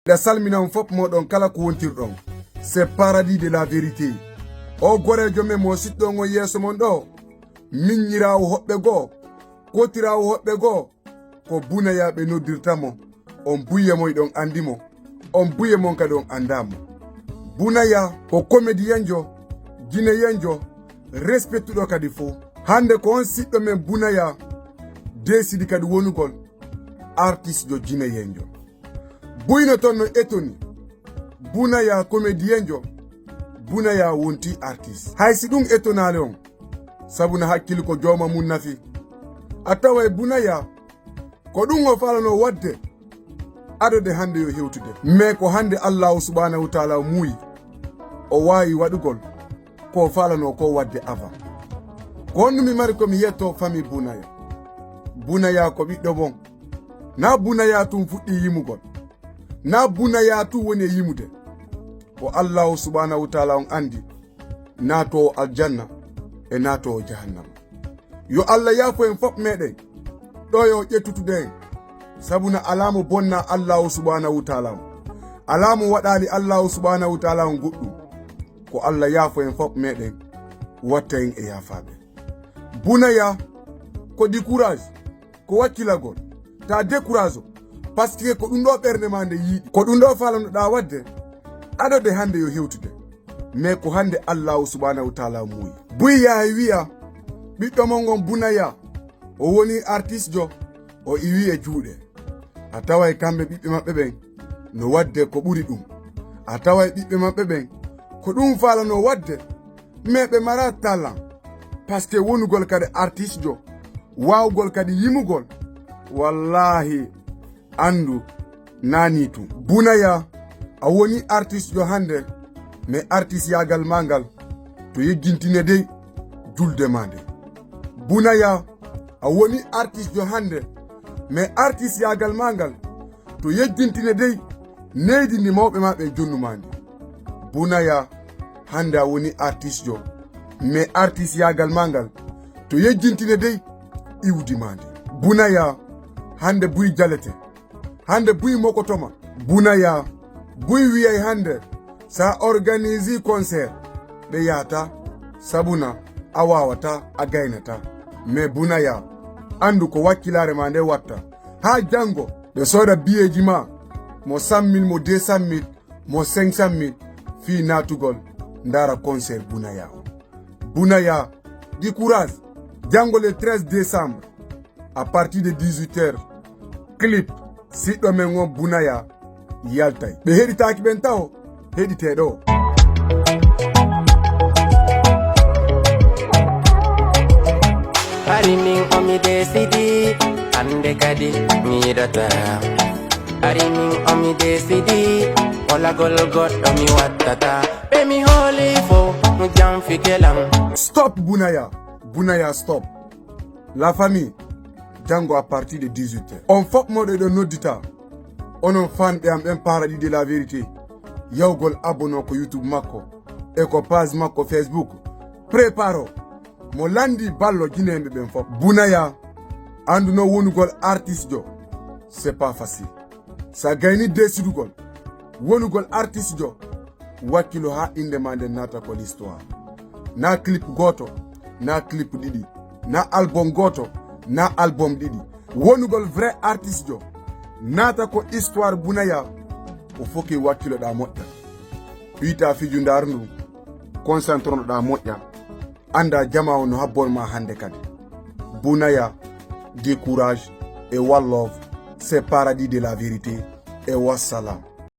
da salminan fop modon kala ko wontirdon c'est paradis de la vérité o gorejo men mo siddo ngo yeso mon do minyirawo hobbe go kotirawo hobbe go ko buna yabe noddirtamo on buye moy don andimo on buye mon ka don andamo buna ya ko comédien jo guinéen jo respectudo kadi fo hande ko on siddo men buna ya desidi kadi wonugol artiste jo guinéen jo buyno ton no etoni buna ya comédien jo buna ya wonti artiste haysi dum etonale on sabuna hakkil ko joma mun nafi atawa buna ya ko dum o falano wadde adode hande yo hewtude me ko hande Allah subhanahu wa ta'ala muyi o wayi wadugol ko falano ko wadde ava ko mi mari ko mi yetto fami buna ya ko biddo bon na buna ya tum fuddi yimugol na buna ya tu woni yimude ko Allah subhanahu wa ta'ala on andi nato aljanna e nato jahannam yo Allah ya ko en fop meden do yo ƴettutude sabuna alamu bonna Allah subhanahu wa ta'ala alamu wadali Allah subhanahu wa ta'ala on guddum ko Allah ya fo en fop meden watta en e yafabe buna ya ko di courage ko wakkilagol ta décourage parce que ko dum do berde mande yidi ko dum do falano da wadde adode hande yo hewtude mais ko hande Allah subhanahu wa ta'ala muyi buya wiya biddo mongon buna ya o woni artiste jo o iwi e juude ataway kambe bibbe mabbe ben no wadde ko buri dum ataway bibbe mabbe ben ko dum falano wadde mebe mara talent parce que wonugol kadi artiste jo wawgol kadi yimugol wallahi andu nani tu buna ya a woni artiste jo hande mais artiste yagal mangal to yeggintine dey julde mande buna ya a woni artiste jo hande mais artiste yagal mangal to yeggintine dey neydi ni mawbe mabbe jonnu mande buna ya hande a woni artiste jo mais artiste yagal mangal to yeggintine dey iwdi mande buna ya hande buy jalete hande buy mokotoma buna ya buy wiyay hande sa organise concert be yata sabuna awawata againata me buna ya andu ko wakkilare ma nde watta ha jango de soda biyeji ma mo 100 000 mo 200 000 mo 500 000 fi natugol ndara concert buna ya di courage jango le 13 décembre à partir de 18h clip siddo men won buna ya yaltay be heditaaki ben taw heditedo Arimin omi desidi ande kadi mi data Arimin omi desidi ola gol goddo mi wattata be mi holi fo mu jam fikelam. Stop buna ya stop la famille jango à partir de 18h on fop mode de nodita onon fan be am ben paradis de la vérité yawgol abono ko YouTube makko e ko page makko Facebook préparo mo landi ballo jinembe ben fop buna ya andu no wonugol artiste jo c'est pas facile sa gayni desidugol wonugol artiste jo wakilo ha inde mande nata ko l'histoire na clip goto na clip didi na album goto na album didi wonugol vrai artiste jo nata ko histoire buna ya o foki wakilo da modda pita fiju ndarndu concentrons da modda anda jama no habbon ma hande kadi buna ya décourage et one love c'est paradis de la vérité et wassalam.